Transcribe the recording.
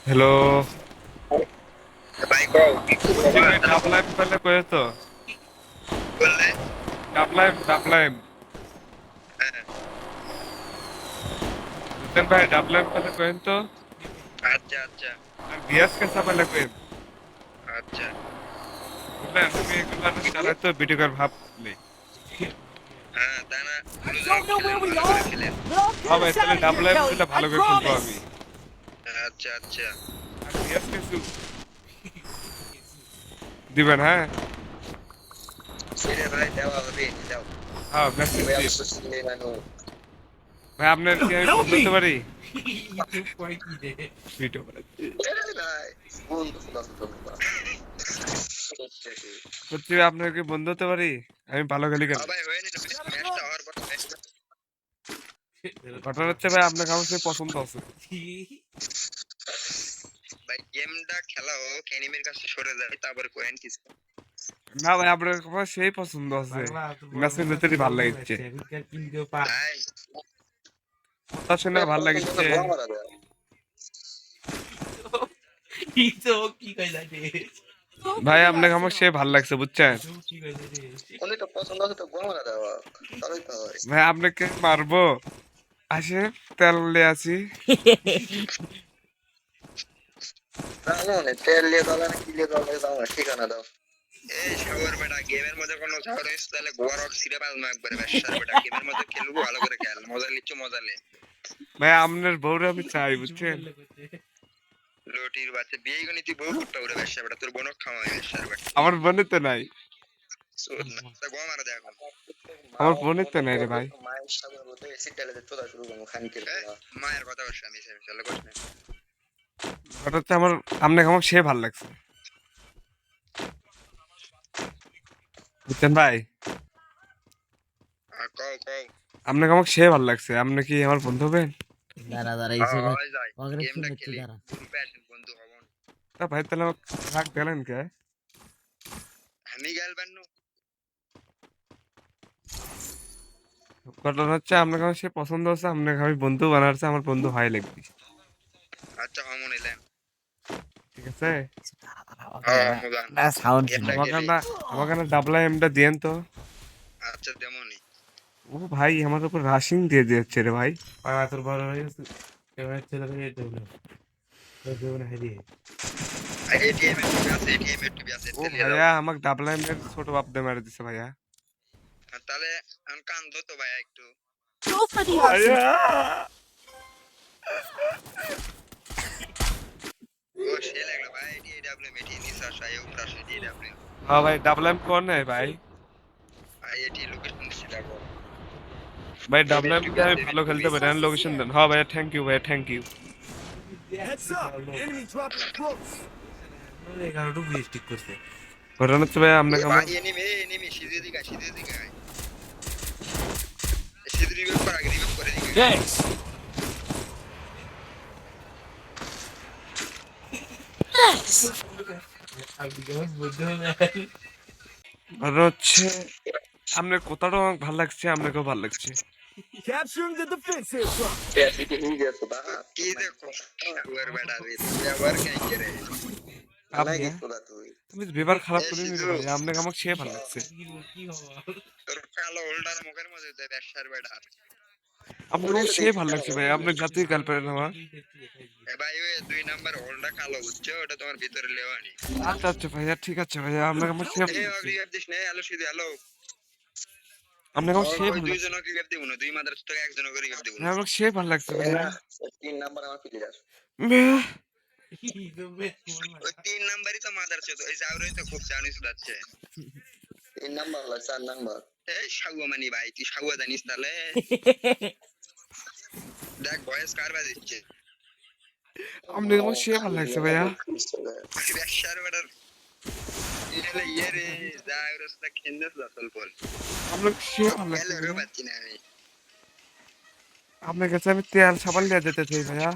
Hello. ভাই কও কি জি খবর? ভাই, ডাব লাইভ পেলে কয়ে তো। বললে? ডাব লাইভ, ডাব লাইভ। হ্যাঁ, বুঝলেন ভাই, ডাব লাইভ পেলে কয়েন তো। আচ্ছা আচ্ছা আর বিয়াস কেসা পেলে কয়েন। আচ্ছা। বুঝলেন, আমি এগুলো চালাই তো ভিডিও কল ভাবলি। হ্যাঁ তা না, মনোযোগ খেলেন, ভালো করে খেলেন। হ্যাঁ ভাই, তাহলে ডাব লাইভ দিলে ভালো করে খেলবো আমি। আচ্ছা আচ্ছা। আর বিয়াস কিছু দিবেন, হ্যাঁ। ছেড়ে ভাই দেওয়া হবে, দাও। হ্যাঁ, মেসেজ ওই দিন। অবশ্য ছেড়ে মানু। ভাই, আপনার কি আমি ফোন করতে পারি? ভিডিও বানাচ্ছি। ভাই বন্ধু ফুলাস তো না। সত্যি ভাই, আপনার কি বন্ধু হতে পারি? আমি ভালো খেলি কেন? হ্যাঁ ভাই হয়ে নিল, ম্যাচটা হওয়ার পর ঘটনা হচ্ছে ভাই, আপনাকে আমার সেই পছন্দ আছে। ভাই গেমটা খেলা হোক, এনিমির কাছে সরে যায় তারপরে কোয়েন কিছু। না ভাই, আপনার আমার সেই পছন্দ আছে। ম্যাচের ভিতরে ভালো লাগছে। ভাই কথা শুনে ভালো লাগছে। গোয়া মারা দেয়। ভাই, আপনাকে আমার সে ভালো লাগছে, বুঝছেন? উনি তো পছন্দ আছে তো গোয়া মারা দেওয়া, তাহলেই তো হয়। ভাই, আপনাকে মারবো। আসে, তেল নিয়ে আসি। তাহলে মানে তেল দিয়ে দাও না, কি দিয়ে দাও দাও না, ঠিকানা দাও। এই সাগর বেটা, গেমের মধ্যে কোনো ঝগড়া হয়েছে তাহলে গোয়া রক সিরে পারবো একবারে। বেশার বেটা, গেমের মধ্যে খেলবো, ভালো করে খেল, মজা নিচ্ছ মজা লে। ভাই, আপনার বউরে আমি চাই, বুঝছেন? লটির বাচ্চা বিয়ে গনি, তুই বউ করতে পারে বেশার বেটা, তোর বোনক খাওয়াই বেশার বেটা। আমার বোনের তো নাই। শোন না, তা গোয়া মারা দেয় এখন। আমার বোনের তো নাই রে ভাই। মায়ের সাগর হতে এসিড ঢেলে দিয়ে তোলা শুরু করবো খানকির পোলা। মায়ের কথা বলছি আমি, চলে কোশ না। ওটা হচ্ছে আমার, আপনাকে আমার সে ভালো লাগছে, বুঝছেন ভাই? কও কও। আপনাকে আমার সে ভালো লাগছে, আপনি কি আমার বন্ধু হবেন? দাঁড়া দাঁড়া হ্যাঁ হিসেবে হয় যায়, ওখানে গেমটা শুনেছি খেলি, দাঁড়া গ্রুপে আসেন বন্ধু হবন। তা ভাই, তাহলে আমাকে রাগ গেলেন কে? আমি গেলবেন না। ঘটনা হচ্ছে, আপনাকে আমার সে পছন্দ আছে, আপনাকে আমি বন্ধু বানাচ্ছে, আমার বন্ধু হয় লাগবে। আচ্ছা হমন এলেন। ঠিক আছে। দাঁড়া দাঁড়া ওখানে হ্যাঁ হমদান, সাউন্ড গেমটা শুনে আমাকে খেলি। না, আমাকে না ডাবলা এমটা দিয়েন তো। আচ্ছা তেমনই। ও ভাই, আমার উপর রাশিং দিয়ে দিচ্ছে রে ভাই। তোর বড় হয়ে গেছে এবার ছেলে মেয়ে দেবো না দেবো না হারিয়ে এটিএম এর টুপি আছে, এটিএম এর টুপি আছে, ও তেলিয়ে দাও। ভাইয়া, আমাকে ডাবলা এমের ছোট বাপ দিয়ে মেরে দিছে ভাইয়া। তাহলে এখন কান্দো তো ভাই একটু। ভাইয়া। ও সে লাগলো ভাই, ডিডব্লিউ মেটি নিসা শাই উপরা সে ডিডব্লিউ। হ্যাঁ ভাই, ডাবলা এম কোন নাই ভাই? ভাই এটি লোকেশন দিছি দেখো। ভাই, ডাবলা এমের এম টুপি দিয়ে আছে, আমি এমের ভালো টুপি। খেলতে পারি, আমি লোকেশন দেন। হ্যাঁ ভাইয়া, থ্যাংক ইউ ভাইয়া, থ্যাংক ইউ। এগারোটু বিয়ে ঠিক করছে ঘটনা হচ্ছে ভাই, এ আপনাকে আমার ভাই এনিমি এনিমি সিধে দিকে সিধে দিকে সিধে রিভাইভ কর, আগে রিভাইভ করে দিকে। আমি কেমন বুঝতে হবে ঘটনা হচ্ছে, আপনার কথাটাও আমাকে ভালো লাগছে, আপনাকেও ভালো লাগছে। কি দেখো ওর বেটা রে, ব্যবহার কাই করে। আপনি, আলাগি হ্যাঁ? তোরা তুই। তুমি ব্যবহার খারাপ এ করিনি রে সিধু, ভাই, আপনাকে আমাকে সে ভালো লাগছে। কি হবো তোর কালো হোল্ডার মুখের মধ্যে দে ব্যবসার বেটা। আপনাকে আমার সে ভালো লাগছে ভাই, আপনার জাতীয় গার্লফ্রেন্ড আমার। এ ভাই ওই 2 নাম্বার হোল্ডার কালো বুঝছো, ওটা তোমার ভিতরে লেওয়ানি। আচ্ছা আচ্ছা ভাইয়া, ঠিক আছে ভাইয়া, আপনাকে আমার সে ভালো এ লাগছে। অগ্রিগাপ দিস না, হ্যালো সিধু হ্যালো। আপনাকে আমার সে ওই ভালো লাগছে। দুইজন অগ্রিগাপ দিব না, দুই মাদ্রাস থেকে একজন অগ্রিগাপ দিব না। ভাই, আমাকে সে ভালো লাগছে ভাইয়া। 3 নাম্বার আমার প্লেয়ার। ভাইয়া, ওই 3 নাম্বারই তো মাদ্রাসা, তো এই জাউরাই তো খুব জানিস যাচ্ছে। 3 নাম্বার হলো 4 নাম্বার। এই সাগুয়া মানি ভাই, তুই সাগুয়া জানিস তাহলে? দেখ ভয়েস কার বাজিচ্ছে। আপনাকে আমার সে ভালো লাগছে ভাইয়া। ব্যবসার বেটার ইলে ইয়ে রে, জাউরাসটা খেন্দাস দতল বল। আপনাকে সে ভালো লাগছে এলো রে ভাইয়া। পাচ্ছি না আমি। আপনার কাছে আমি তেল সাবান নিয়ে যেতে চাই ভাইয়া।